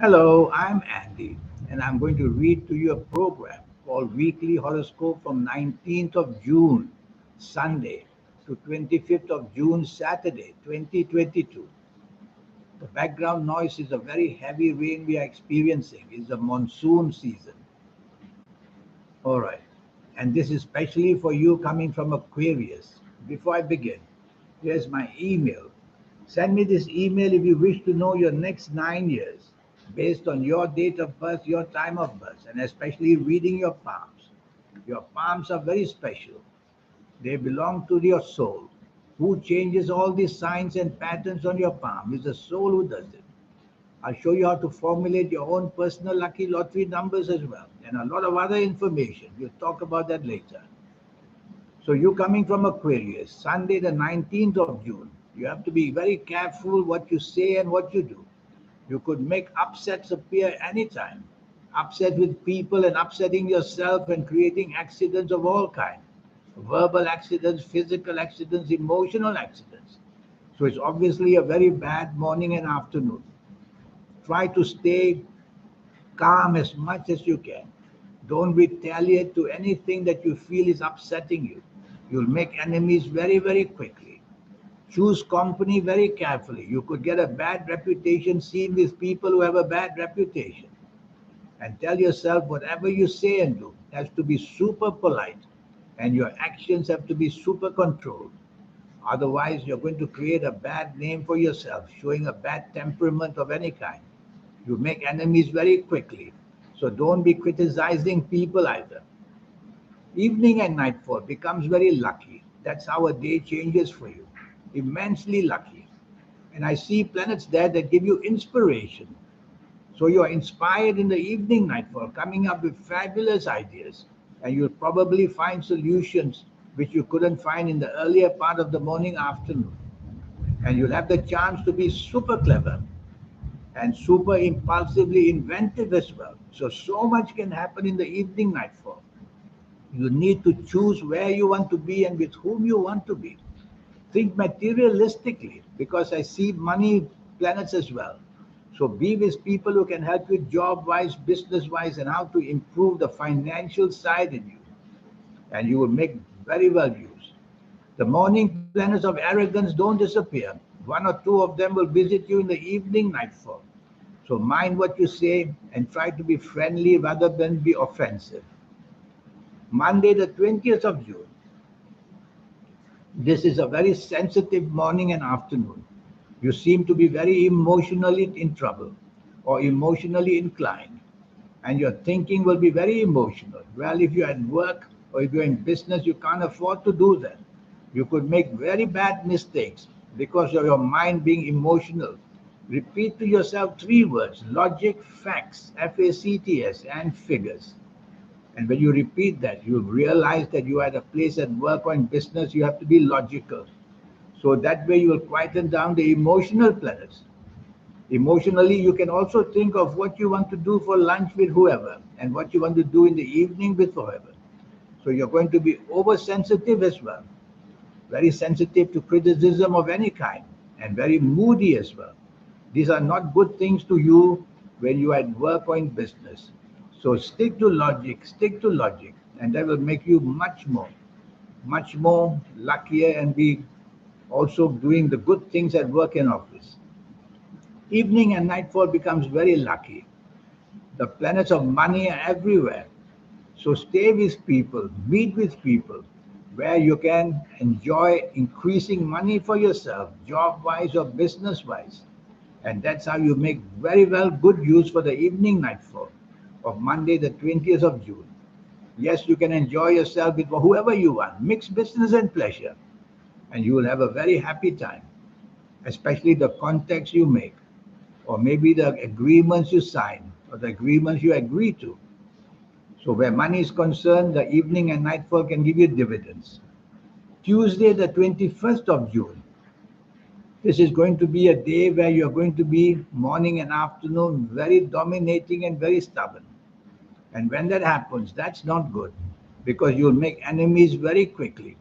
Hello, I'm Andy, and I'm going to read to you a program called Weekly Horoscope from 19th of June, Sunday, to 25th of June, Saturday, 2022. The background noise is a very heavy rain we are experiencing. It's the monsoon season. All right. And this is especially for you coming from Aquarius. Before I begin, here's my email. Send me this email if you wish to know your next 9 years based on your date of birth, your time of birth, and especially reading your palms. Your palms are very special. They belong to your soul. Who changes all these signs and patterns on your palm is the soul who does it. I'll show you how to formulate your own personal lucky lottery numbers as well, and a lot of other information. We'll talk about that later. So you coming from Aquarius, Sunday the 19th of June, you have to be very careful what you say and what you do. You could make upsets appear anytime. Upset with people and upsetting yourself and creating accidents of all kinds. Verbal accidents, physical accidents, emotional accidents. So it's obviously a very bad morning and afternoon. Try to stay calm as much as you can. Don't retaliate to anything that you feel is upsetting you. You'll make enemies very, very quickly. Choose company very carefully. You could get a bad reputation seen with people who have a bad reputation. And tell yourself whatever you say and do has to be super polite, and your actions have to be super controlled. Otherwise, you're going to create a bad name for yourself, showing a bad temperament of any kind. You make enemies very quickly. So don't be criticizing people either. Evening and nightfall becomes very lucky. That's how a day changes for you. Immensely lucky. And I see planets there that give you inspiration. So you are inspired in the evening nightfall, coming up with fabulous ideas. And you'll probably find solutions which you couldn't find in the earlier part of the morning afternoon. And you'll have the chance to be super clever and super impulsively inventive as well. So much can happen in the evening nightfall. You need to choose where you want to be and with whom you want to be. Think materialistically because I see money planets as well. So be with people who can help you job wise, business wise, and how to improve the financial side in you. And you will make very well use. The morning planets of arrogance don't disappear. One or two of them will visit you in the evening nightfall. So mind what you say and try to be friendly rather than be offensive. Monday, the 20th of June. This is a very sensitive morning and afternoon. You seem to be very emotionally in trouble or emotionally inclined, and your thinking will be very emotional. Well, if you're at work or if you're in business, you can't afford to do that. You could make very bad mistakes because of your mind being emotional. Repeat to yourself three words: logic, facts, FACTS, and figures. And when you repeat that, you realize that you are at a place at work or in business, you have to be logical. So that way you will quieten down the emotional planets. Emotionally, you can also think of what you want to do for lunch with whoever and what you want to do in the evening with whoever. So you're going to be oversensitive as well, very sensitive to criticism of any kind, and very moody as well. These are not good things to you when you are at work or in business. So stick to logic, and that will make you much more luckier and be also doing the good things at work and office. Evening and nightfall becomes very lucky. The planets of money are everywhere. So stay with people, meet with people where you can enjoy increasing money for yourself, job wise or business wise. And that's how you make very well good use for the evening nightfall of Monday, the 20th of June. Yes, you can enjoy yourself with whoever you want, mix business and pleasure, and you will have a very happy time, especially the contacts you make, or maybe the agreements you sign, or the agreements you agree to. So, where money is concerned, the evening and nightfall can give you dividends. Tuesday, the 21st of June. This is going to be a day where you're going to be morning and afternoon very dominating and very stubborn. And when that happens, that's not good because you'll make enemies very quickly,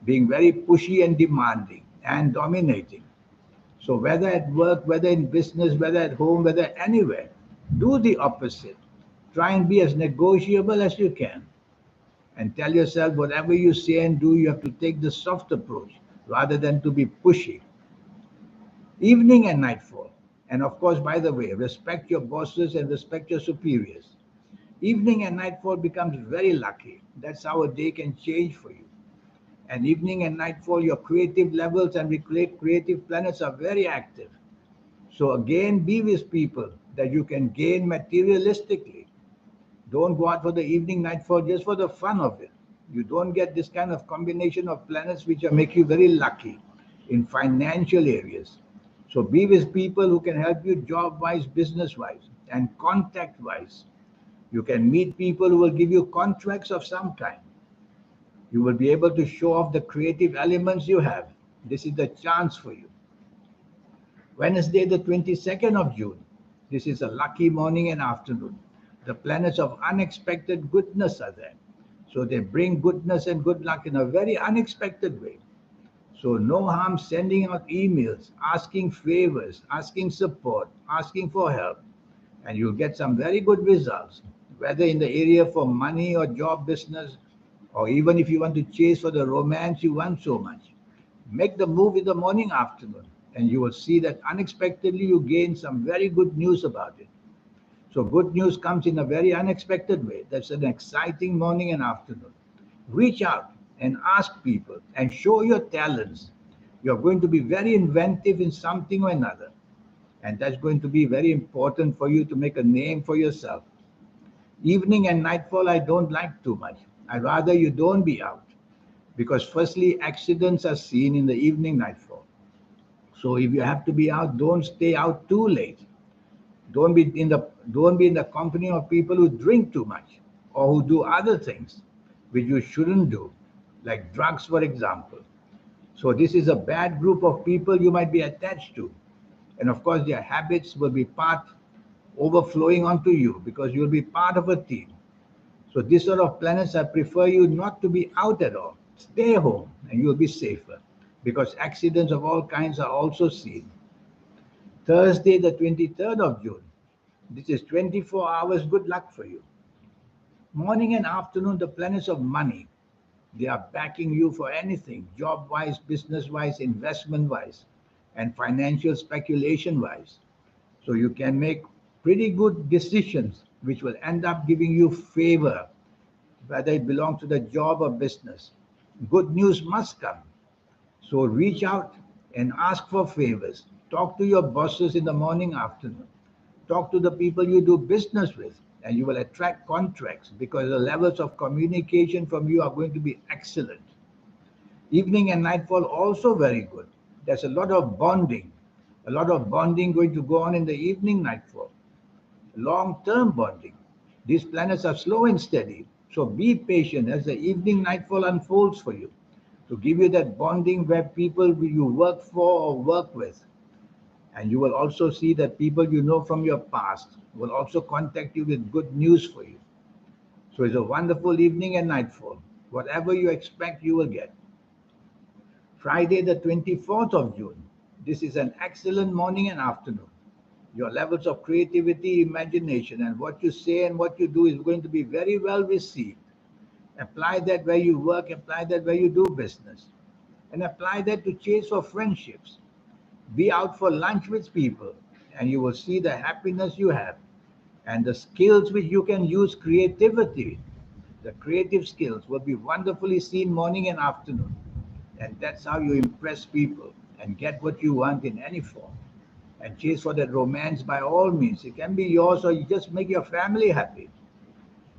being very pushy and demanding and dominating. So whether at work, whether in business, whether at home, whether anywhere, do the opposite. Try and be as negotiable as you can. And tell yourself whatever you say and do, you have to take the soft approach rather than to be pushy. Evening and nightfall. And of course, by the way, respect your bosses and respect your superiors. Evening and nightfall becomes very lucky. That's how a day can change for you. And evening and nightfall, your creative levels and creative planets are very active. So again, be with people that you can gain materialistically. Don't go out for the evening nightfall just for the fun of it. You don't get this kind of combination of planets which are make you very lucky in financial areas. So be with people who can help you job wise, business wise, and contact wise. You can meet people who will give you contracts of some kind. You will be able to show off the creative elements you have. This is the chance for you. Wednesday, the 22nd of June. This is a lucky morning and afternoon. The planets of unexpected goodness are there. So they bring goodness and good luck in a very unexpected way. So no harm sending out emails, asking favors, asking support, asking for help, and you'll get some very good results, whether in the area for money or job business, or even if you want to chase for the romance you want so much. Make the move in the morning, afternoon, and you will see that unexpectedly you gain some very good news about it. So good news comes in a very unexpected way. That's an exciting morning and afternoon. Reach out and ask people and show your talents. You're going to be very inventive in something or another. And that's going to be very important for you to make a name for yourself. Evening and nightfall, I don't like too much. I rather you don't be out. Because firstly, accidents are seen in the evening nightfall. So if you have to be out, don't stay out too late. Don't be in the company of people who drink too much or who do other things which you shouldn't do, like drugs, for example. So this is a bad group of people you might be attached to. And of course, their habits will be part overflowing onto you because you'll be part of a team. So this sort of planets, I prefer you not to be out at all. Stay home and you'll be safer because accidents of all kinds are also seen. Thursday, the 23rd of June. This is 24 hours good luck for you. Morning and afternoon, the planets of money. They are backing you for anything, job wise, business wise, investment wise, and financial speculation wise. So you can make pretty good decisions which will end up giving you favor, whether it belongs to the job or business. Good news must come. So reach out and ask for favors. Talk to your bosses in the morning, afternoon. Talk to the people you do business with, and you will attract contracts because the levels of communication from you are going to be excellent. Evening and nightfall also very good. There's a lot of bonding going to go on in the evening nightfall. Long-term bonding. These planets are slow and steady, so be patient as the evening nightfall unfolds for you to give you that bonding where people you work for or work with. And you will also see that people you know from your past will also contact you with good news for you. So it's a wonderful evening and nightfall. Whatever you expect, you will get. Friday, the 24th of June. This is an excellent morning and afternoon. Your levels of creativity, imagination, and what you say and what you do is going to be very well received. Apply that where you work, apply that where you do business, and apply that to chase for friendships. Be out for lunch with people, and you will see the happiness you have and the skills which you can use creativity. The creative skills will be wonderfully seen morning and afternoon. And that's how you impress people and get what you want in any form. And chase for that romance by all means. It can be yours or you just make your family happy.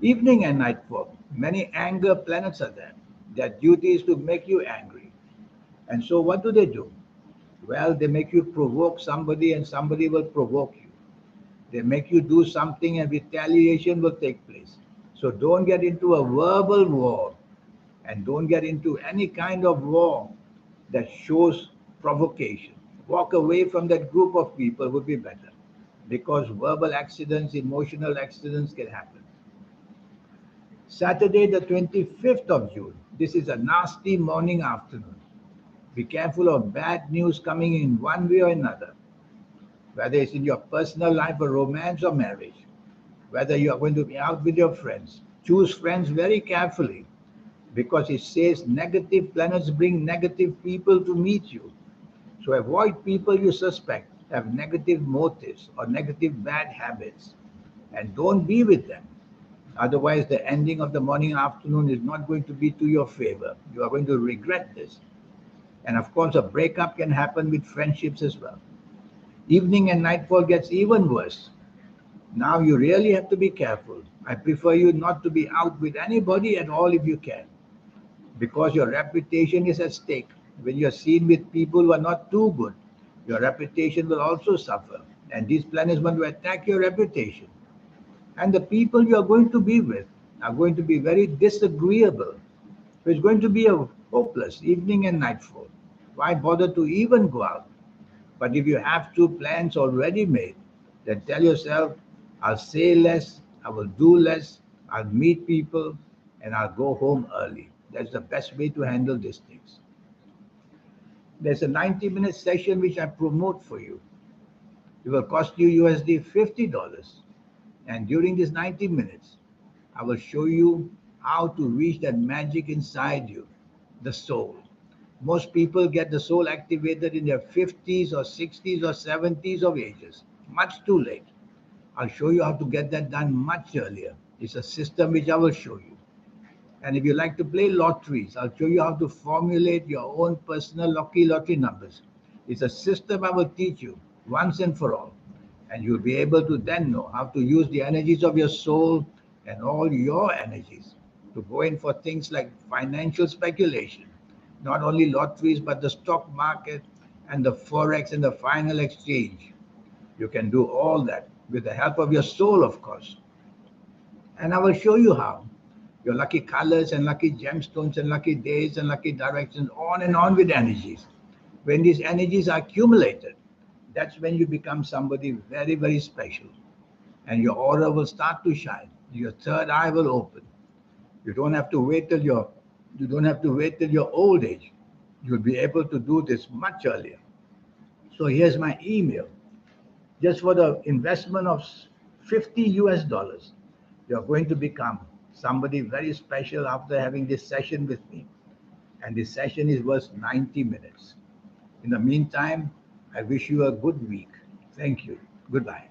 Evening and nightfall, many anger planets are there. Their duty is to make you angry. And so what do? Well, they make you provoke somebody and somebody will provoke you. They make you do something and retaliation will take place. So don't get into a verbal war and don't get into any kind of war that shows provocation. Walk away from that group of people would be better because verbal accidents, emotional accidents can happen. Saturday, the 25th of June. This is a nasty morning afternoon. Be careful of bad news coming in one way or another, whether it's in your personal life or romance or marriage, whether you are going to be out with your friends. Choose friends very carefully because it says negative planets bring negative people to meet you. So avoid people you suspect have negative motives or negative bad habits and don't be with them. Otherwise, the ending of the morning and afternoon is not going to be to your favor. You are going to regret this. And of course, a breakup can happen with friendships as well. Evening and nightfall gets even worse. Now you really have to be careful. I prefer you not to be out with anybody at all if you can, because your reputation is at stake. When you're seen with people who are not too good, your reputation will also suffer. And these planets want to attack your reputation. And the people you are going to be with are going to be very disagreeable. So it's going to be a hopeless evening and nightfall. Why bother to even go out? But if you have two plans already made, then tell yourself, I'll say less, I will do less, I'll meet people, and I'll go home early. That's the best way to handle these things. There's a 90-minute session which I promote for you. It will cost you USD $50. And during these 90 minutes, I will show you how to reach that magic inside you, the soul. Most people get the soul activated in their 50s or 60s or 70s of ages, much too late. I'll show you how to get that done much earlier. It's a system which I will show you. And if you like to play lotteries, I'll show you how to formulate your own personal lucky lottery numbers. It's a system I will teach you once and for all. And you'll be able to then know how to use the energies of your soul and all your energies to go in for things like financial speculation, not only lotteries, but the stock market and the forex and the final exchange. You can do all that with the help of your soul, of course. And I will show you how. Your lucky colors and lucky gemstones and lucky days and lucky directions, on and on with energies. When these energies are accumulated, that's when you become somebody very, very special. And your aura will start to shine. Your third eye will open. You don't have to wait till your old age. You'll be able to do this much earlier. So here's my email. Just for the investment of 50 US dollars, you're going to become somebody very special after having this session with me. And this session is worth 90 minutes. In the meantime, I wish you a good week. Thank you. Goodbye.